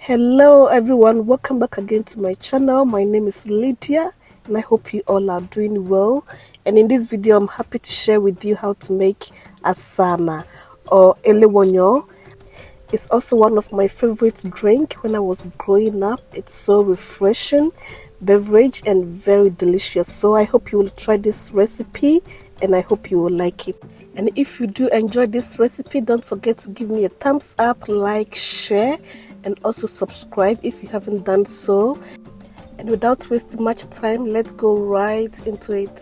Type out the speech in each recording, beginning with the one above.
Hello everyone, welcome back again to my channel. My name is Lydia and I hope you all are doing well. And in this video I'm happy to share with you how to make Asaana or Elewonyo. It's also one of my favorite drinks when I was growing up. It's so refreshing beverage and very delicious. So I hope you will try this recipe and I hope you will like it. And if you do enjoy this recipe, don't forget to give me a thumbs up, like, share, and also subscribe if you haven't done so. And without wasting much time, let's go right into it.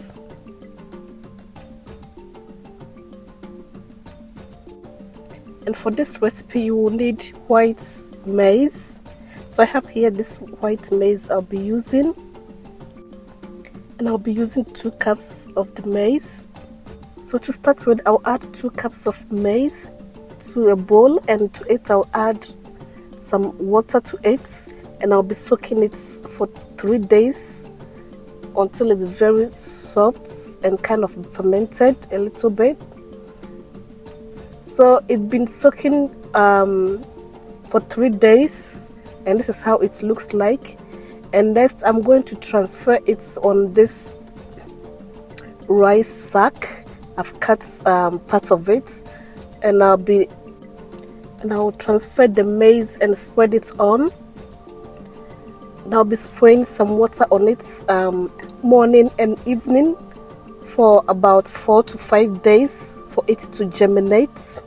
And for this recipe you will need white maize. So I have here this white maize I'll be using, and I'll be using 2 cups of the maize. So to start with, I'll add 2 cups of maize to a bowl, and to it I'll add some water to it, and I'll be soaking it for 3 days until it's very soft and kind of fermented a little bit. So it's been soaking for 3 days, and this is how it looks like. And next I'm going to transfer it on this rice sack. I've cut part of it, and I'll transfer the maize and spread it on. And I'll be spraying some water on it morning and evening for about 4 to 5 days for it to germinate.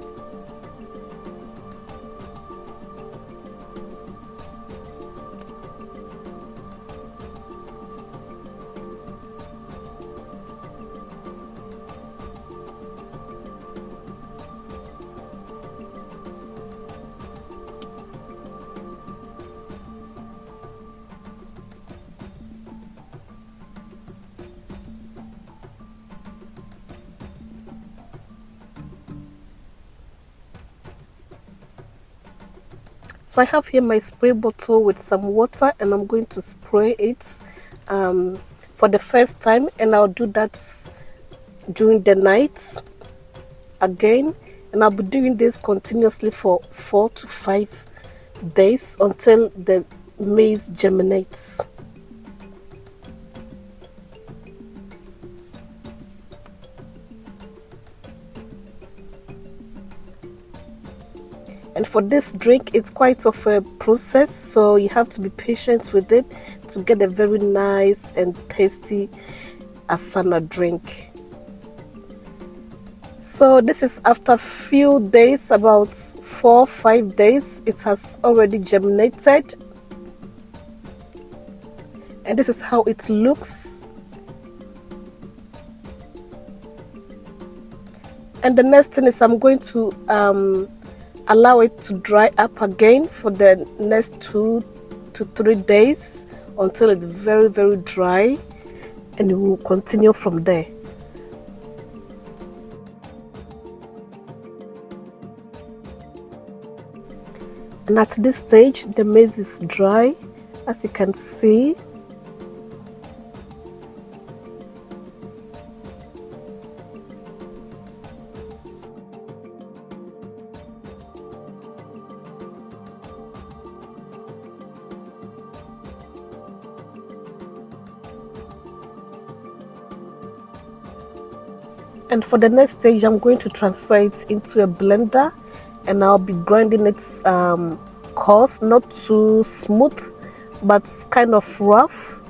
So I have here my spray bottle with some water, and I'm going to spray it for the first time, and I'll do that during the night again, and I'll be doing this continuously for 4 to 5 days until the maize germinates. And for this drink, it's quite of a process, so you have to be patient with it to get a very nice and tasty Asaana drink. So this is after a few days, about 4 or 5 days, it has already germinated. And this is how it looks. And the next thing is I'm going to allow it to dry up again for the next 2 to 3 days until it's very, very dry, and we will continue from there. And at this stage the maize is dry, as you can see. And for the next stage, I'm going to transfer it into a blender, and I'll be grinding it coarse, not too smooth, but kind of rough.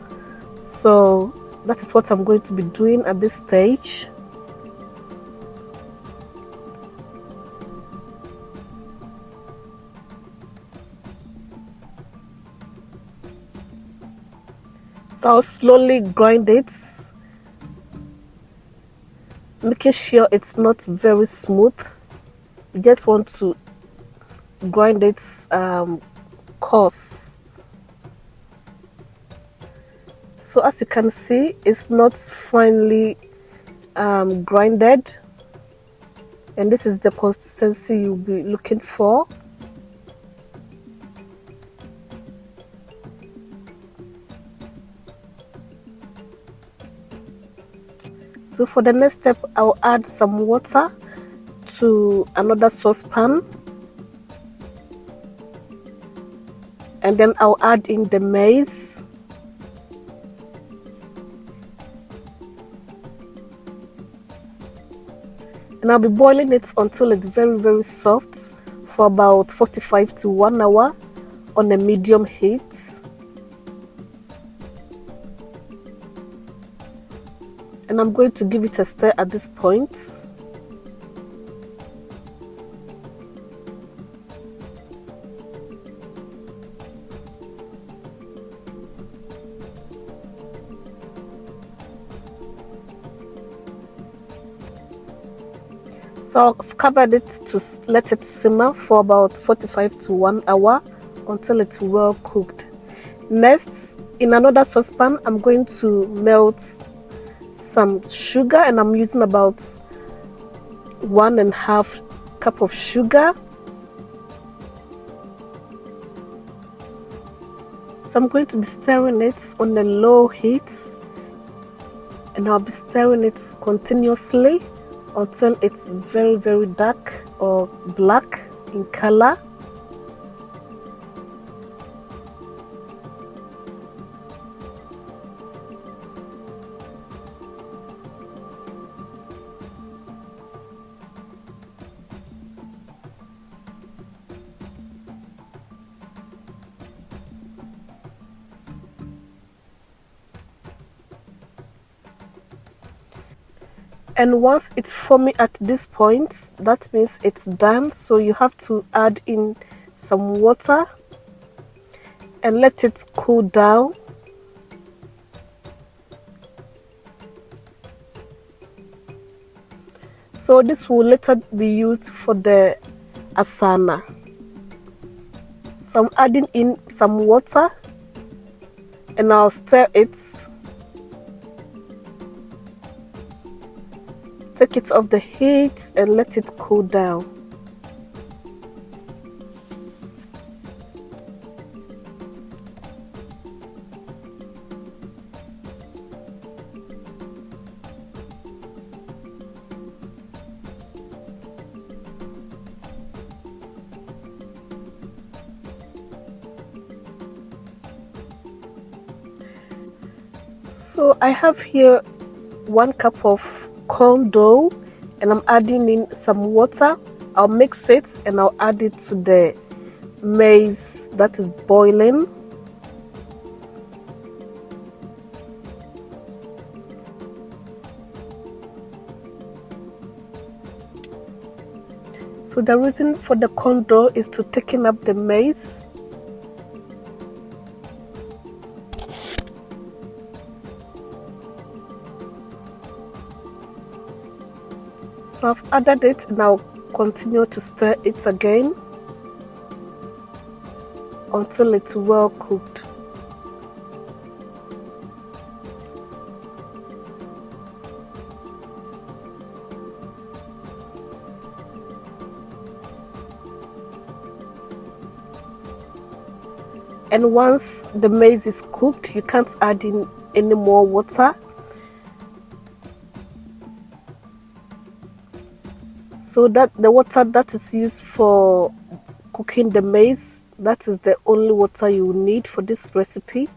So that is what I'm going to be doing at this stage. So I'll slowly grind it, making sure it's not very smooth. You just want to grind it coarse. So as you can see, it's not finely grinded, and this is the consistency you'll be looking for. So for the next step, I'll add some water to another saucepan, and then I'll add in the maize. And I'll be boiling it until it's very, very soft for about 45 to 1 hour on a medium heat. And I'm going to give it a stir at this point. So I've covered it to let it simmer for about 45 to 1 hour until it's well cooked. Next, in another saucepan, I'm going to melt some sugar, and I'm using about 1.5 cup of sugar. So I'm going to be stirring it on a low heat, and I'll be stirring it continuously until it's very, very dark or black in color. And once it's foamy at this point, that means it's done. So you have to add in some water and let it cool down. So this will later be used for the Asaana. So I'm adding in some water and I'll stir it. Take it off the heat and let it cool down. So I have here 1 cup of corn dough, and I'm adding in some water. I'll mix it and I'll add it to the maize that is boiling. So the reason for the corn dough is to thicken up the maize. So I've added it and I'll continue to stir it again until it's well cooked. And once the maize is cooked, you can't add in any more water. So that the water that is used for cooking the maize, that is the only water you need for this recipe.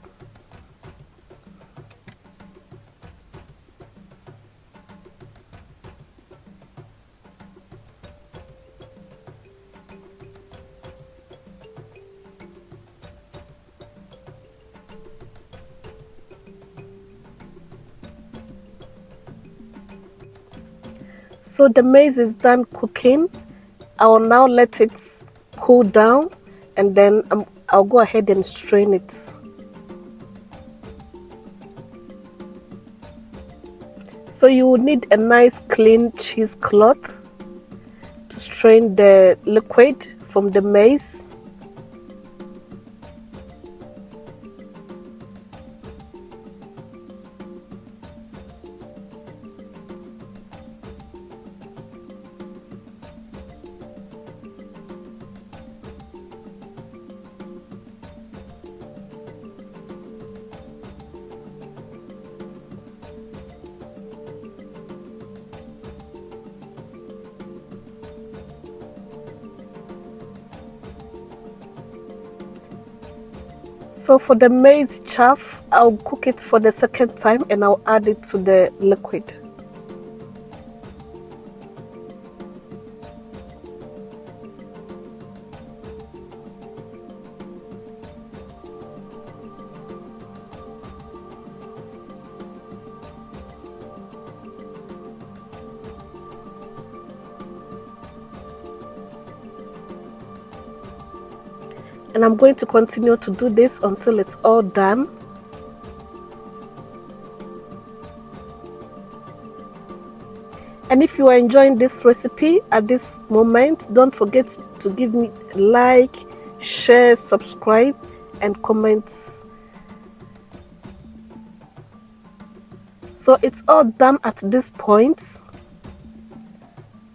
So the maize is done cooking. I will now let it cool down, and then I'll go ahead and strain it. So you will need a nice clean cheesecloth to strain the liquid from the maize. So for the maize chaff, I'll cook it for the second time and I'll add it to the liquid. And I'm going to continue to do this until it's all done. And if you are enjoying this recipe at this moment, don't forget to give me a like, share, subscribe, and comments. So it's all done at this point.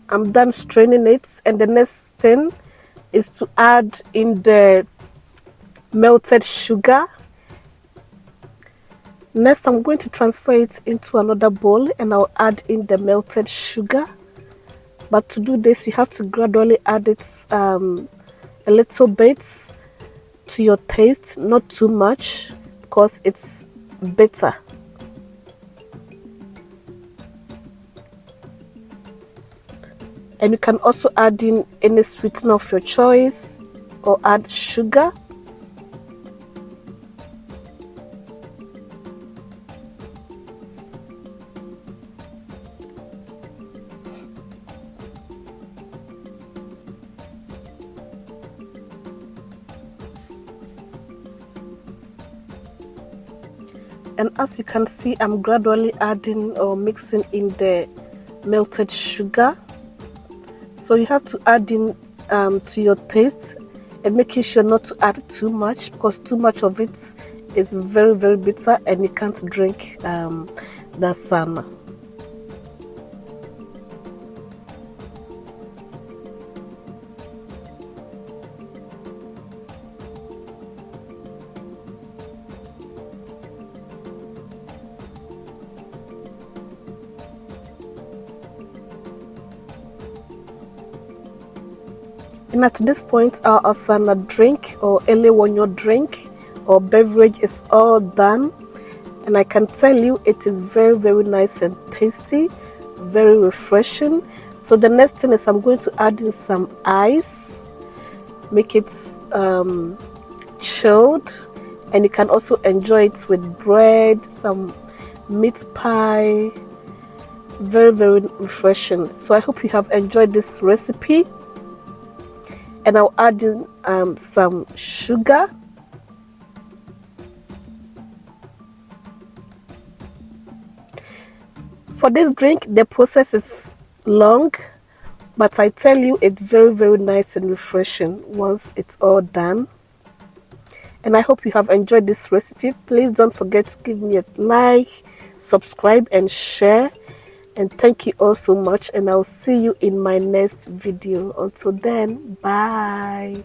I'm done straining it, and the next thing is to add in the melted sugar. Next, I'm going to transfer it into another bowl and I'll add in the melted sugar. But to do this, you have to gradually add it a little bit to your taste, not too much, because it's bitter. And you can also add in any sweetener of your choice or add sugar. And as you can see, I'm gradually adding or mixing in the melted sugar. So you have to add in to your taste and making sure not to add too much, because too much of it is very, very bitter and you can't drink the Asaana. And at this point, our Asaana drink or Elewonyo drink or beverage is all done. And I can tell you it is very, very nice and tasty, very refreshing. So the next thing is I'm going to add in some ice, make it chilled. And you can also enjoy it with bread, some meat pie. Very, very refreshing. So I hope you have enjoyed this recipe. And I'll add in some sugar. For this drink, the process is long, but I tell you, it's very, very nice and refreshing once it's all done. And I hope you have enjoyed this recipe. Please don't forget to give me a like, subscribe, and share. And thank you all so much, and I'll see you in my next video. Until then, bye.